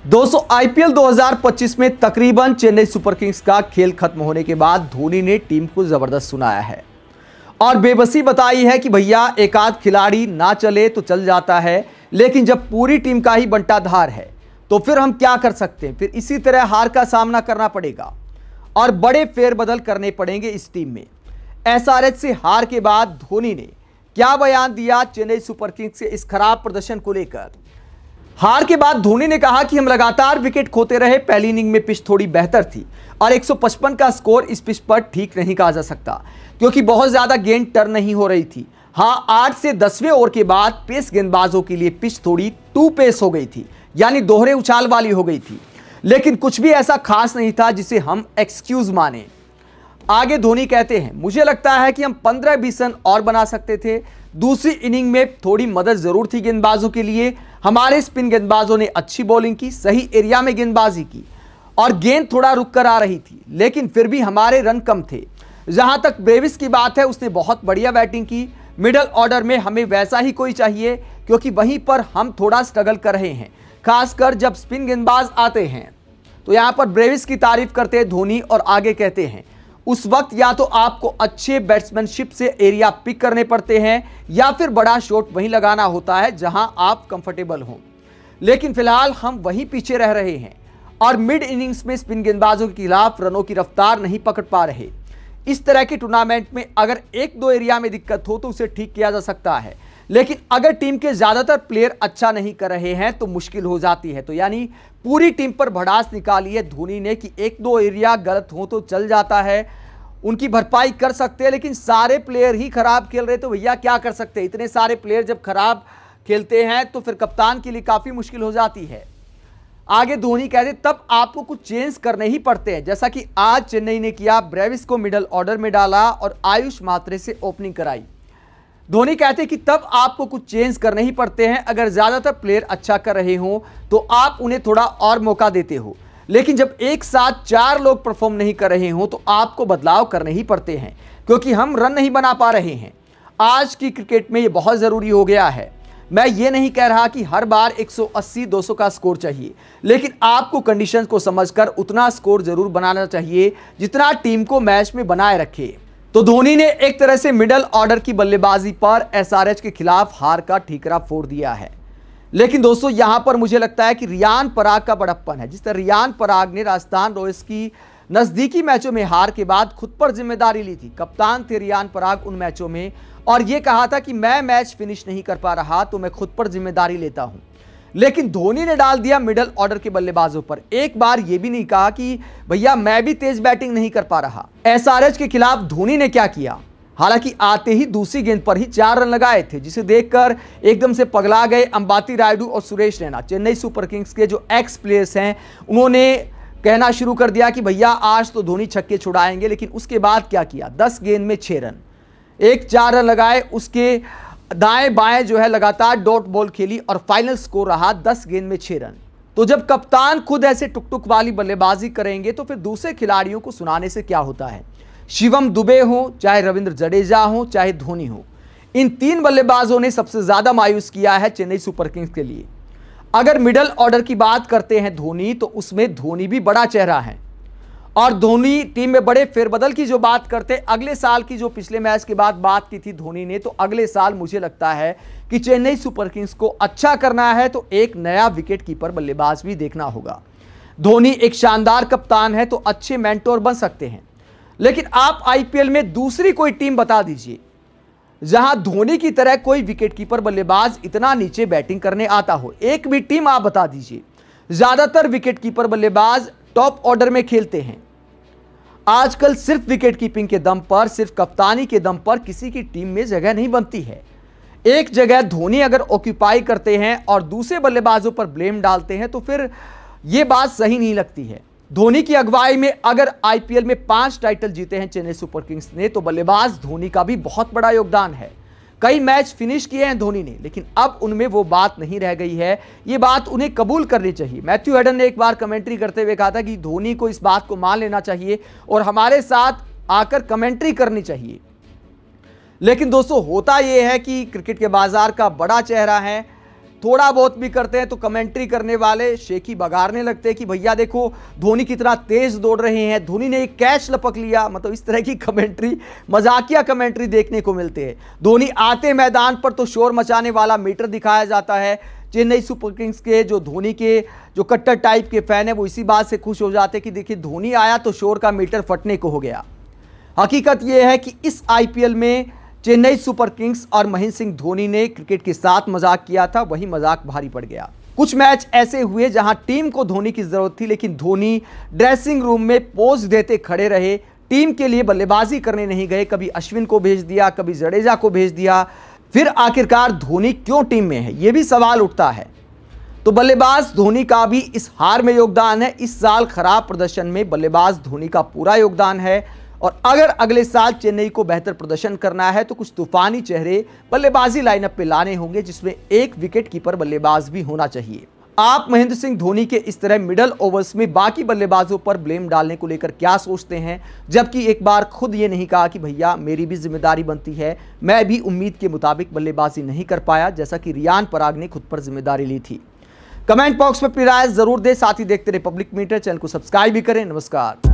दोस्तों आईपीएल 2025 में तकरीबन चेन्नई सुपर किंग्स का खेल खत्म होने के बाद धोनी ने टीम को जबरदस्त सुनाया है और बेबसी बताई है कि भैया एक आध खिलाड़ी ना चले तो चल जाता है, लेकिन जब पूरी टीम का ही बंटाधार है तो फिर हम क्या कर सकते हैं। फिर इसी तरह हार का सामना करना पड़ेगा और बड़े फेरबदल करने पड़ेंगे इस टीम में। एसआरएच से हार के बाद धोनी ने क्या बयान दिया चेन्नई सुपर किंग्स के इस खराब प्रदर्शन को लेकर। हार के बाद धोनी ने कहा कि हम लगातार विकेट खोते रहे, पहली इनिंग में पिच थोड़ी बेहतर थी और 155 का स्कोर इस पिच पर ठीक नहीं कहा जा सकता क्योंकि बहुत ज्यादा गेंद टर्न नहीं हो रही थी। हाँ, 8 से 10वें ओवर के बाद पेस गेंदबाजों के लिए पिच थोड़ी टू पेस हो गई थी, यानी दोहरे उछाल वाली हो गई थी, लेकिन कुछ भी ऐसा खास नहीं था जिसे हम एक्सक्यूज माने। आगे धोनी कहते हैं, मुझे लगता है कि हम 15-20 रन और बना सकते थे। दूसरी इनिंग में थोड़ी मदद जरूर थी गेंदबाजों के लिए। हमारे स्पिन गेंदबाजों ने अच्छी बॉलिंग की, सही एरिया में गेंदबाजी की और गेंद थोड़ा रुक कर आ रही थी, लेकिन फिर भी हमारे रन कम थे। जहां तक ब्रेविस की बात है, उसने बहुत बढ़िया बैटिंग की। मिडल ऑर्डर में हमें वैसा ही कोई चाहिए क्योंकि वहीं पर हम थोड़ा स्ट्रगल कर रहे हैं, खासकर जब स्पिन गेंदबाज आते हैं। तो यहां पर ब्रेविस की तारीफ करते हैं धोनी और आगे कहते हैं, उस वक्त या तो आपको अच्छे बैट्समैनशिप से एरिया पिक करने पड़ते हैं या फिर बड़ा शॉट वहीं लगाना होता है जहां आप कंफर्टेबल हों, लेकिन फिलहाल हम वहीं पीछे रह रहे हैं और मिड इनिंग्स में स्पिन गेंदबाजों के खिलाफ रनों की रफ्तार नहीं पकड़ पा रहे। इस तरह के टूर्नामेंट में अगर एक दो एरिया में दिक्कत हो तो उसे ठीक किया जा सकता है, लेकिन अगर टीम के ज्यादातर प्लेयर अच्छा नहीं कर रहे हैं तो मुश्किल हो जाती है। तो यानी पूरी टीम पर भड़ास निकाली है धोनी ने कि एक दो एरिया गलत हो तो चल जाता है, उनकी भरपाई कर सकते हैं, लेकिन सारे प्लेयर ही खराब खेल रहे तो भैया क्या कर सकते हैं। इतने सारे प्लेयर जब खराब खेलते हैं तो फिर कप्तान के लिए काफी मुश्किल हो जाती है। आगे धोनी कहते तब आपको कुछ चेंज करने ही पड़ते हैं, जैसा कि आज चेन्नई ने किया। ब्रेविस को मिडल ऑर्डर में डाला और आयुष मात्रे से ओपनिंग कराई। धोनी कहते कि तब आपको कुछ चेंज करने ही पड़ते हैं। अगर ज्यादातर प्लेयर अच्छा कर रहे हो तो आप उन्हें थोड़ा और मौका देते हो, लेकिन जब एक साथ 4 लोग परफॉर्म नहीं कर रहे हो तो आपको बदलाव करने ही पड़ते हैं क्योंकि हम रन नहीं बना पा रहे हैं। आज की क्रिकेट में यह बहुत जरूरी हो गया है। मैं ये नहीं कह रहा कि हर बार 180-200 का स्कोर चाहिए, लेकिन आपको कंडीशंस को समझकर उतना स्कोर जरूर बनाना चाहिए जितना टीम को मैच में बनाए रखे। तो धोनी ने एक तरह से मिडल ऑर्डर की बल्लेबाजी पर एसआरएच के खिलाफ हार का ठीकरा फोड़ दिया है। लेकिन दोस्तों यहां पर मुझे लगता है कि रियान पराग का बड़प्पन है। जिस तरह रियान पराग ने राजस्थान रॉयल्स की नजदीकी मैचों में हार के बाद खुद पर जिम्मेदारी ली थी। कप्तान थे रियान पराग उन मैचों में और यह कहा था कि मैं मैच फिनिश नहीं कर पा रहा तो मैं खुद पर जिम्मेदारी लेता हूं, लेकिन धोनी ने डाल दिया मिडल ऑर्डर के बल्लेबाजों पर। एक बार यह भी नहीं कहा कि भैया मैं भी तेज बैटिंग नहीं कर पा रहा। एसआरएच के खिलाफ धोनी ने क्या किया, हालांकि आते ही दूसरी गेंद पर ही 4 रन लगाए थे, जिसे देखकर एकदम से पगला गए अंबाती रायडू और सुरेश रैना। चेन्नई सुपर किंग्स के जो एक्स प्लेयर्स हैं उन्होंने कहना शुरू कर दिया कि भैया आज तो धोनी छक्के छुड़ाएंगे, लेकिन उसके बाद क्या किया, 10 गेंद में 6 रन, 4 रन लगाए। उसके दाएं बाएं जो है लगातार डॉट बॉल खेली और फाइनल स्कोर रहा 10 गेंद में 6 रन। तो जब कप्तान खुद ऐसे टुक टुक वाली बल्लेबाजी करेंगे तो फिर दूसरे खिलाड़ियों को सुनाने से क्या होता है। शिवम दुबे हो, चाहे रविंद्र जडेजा हो, चाहे धोनी हो, इन 3 बल्लेबाजों ने सबसे ज्यादा मायूस किया है चेन्नई सुपर किंग्स के लिए। अगर मिडल ऑर्डर की बात करते हैं धोनी, तो उसमें धोनी भी बड़ा चेहरा है और धोनी टीम में बड़े फेरबदल की जो बात करते, अगले साल की जो पिछले मैच के बाद बात की थी धोनी ने, तो अगले साल मुझे लगता है कि चेन्नई सुपर किंग्स को अच्छा करना है तो एक नया विकेट कीपर बल्लेबाज भी देखना होगा। धोनी एक शानदार कप्तान है तो अच्छे मेंटोर बन सकते हैं, लेकिन आप आईपीएल में दूसरी कोई टीम बता दीजिए जहां धोनी की तरह कोई विकेटकीपर बल्लेबाज इतना नीचे बैटिंग करने आता हो। एक भी टीम आप बता दीजिए। ज्यादातर विकेटकीपर बल्लेबाज टॉप ऑर्डर में खेलते हैं। आजकल सिर्फ विकेट कीपिंग के दम पर, सिर्फ कप्तानी के दम पर किसी की टीम में जगह नहीं बनती है। एक जगह धोनी अगर ऑक्यूपाई करते हैं और दूसरे बल्लेबाजों पर ब्लेम डालते हैं तो फिर यह बात सही नहीं लगती है। धोनी की अगुवाई में अगर आईपीएल में 5 टाइटल जीते हैं चेन्नई सुपर किंग्स ने, तो बल्लेबाज धोनी का भी बहुत बड़ा योगदान है। कई मैच फिनिश किए हैं धोनी ने, लेकिन अब उनमें वो बात नहीं रह गई है। ये बात उन्हें कबूल करनी चाहिए। मैथ्यू हेडन ने एक बार कमेंट्री करते हुए कहा था कि धोनी को इस बात को मान लेना चाहिए और हमारे साथ आकर कमेंट्री करनी चाहिए। लेकिन दोस्तों होता यह है कि क्रिकेट के बाजार का बड़ा चेहरा है थोड़ा बहुत भी करते हैं तो कमेंट्री करने वाले शेखी बगाड़ने लगते हैं कि भैया देखो धोनी कितना तेज दौड़ रहे हैं, धोनी ने एक कैच लपक लिया। मतलब इस तरह की कमेंट्री, मजाकिया कमेंट्री देखने को मिलते हैं। धोनी आते मैदान पर तो शोर मचाने वाला मीटर दिखाया जाता है। चेन्नई सुपर किंग्स के जो धोनी के जो कट्टर टाइप के फैन है वो इसी बात से खुश हो जाते कि देखिए धोनी आया तो शोर का मीटर फटने को हो गया। हकीकत यह है कि इस आईपीएल में चेन्नई सुपर किंग्स और महेंद्र सिंह धोनी ने क्रिकेट के साथ मजाक किया था, वही मजाक भारी पड़ गया। कुछ मैच ऐसे हुए जहां टीम को धोनी की जरूरत थी, लेकिन धोनी ड्रेसिंग रूम में पोज देते खड़े रहे, टीम के लिए बल्लेबाजी करने नहीं गए। कभी अश्विन को भेज दिया, कभी जडेजा को भेज दिया। फिर आखिरकार धोनी क्यों टीम में है, यह भी सवाल उठता है। तो बल्लेबाज धोनी का भी इस हार में योगदान है। इस साल खराब प्रदर्शन में बल्लेबाज धोनी का पूरा योगदान है, और अगर अगले साल चेन्नई को बेहतर प्रदर्शन करना है तो कुछ तूफानी चेहरे बल्लेबाजी लाइनअप पे लाने होंगे, जिसमें एक विकेट कीपर बल्लेबाज भी होना चाहिए। आप महेंद्र सिंह धोनी के इस तरह मिडल ओवर्स में बाकी बल्लेबाजों पर ब्लेम डालने को लेकर क्या सोचते हैं, जबकि एक बार खुद ये नहीं कहा कि भैया मेरी भी जिम्मेदारी बनती है, मैं भी उम्मीद के मुताबिक बल्लेबाजी नहीं कर पाया, जैसा कि रियान पराग ने खुद पर जिम्मेदारी ली थी। कमेंट बॉक्स में अपनी राय जरूर दें, साथ ही देखते रहे पब्लिक मीटर। चैनल को सब्सक्राइब भी करें। नमस्कार।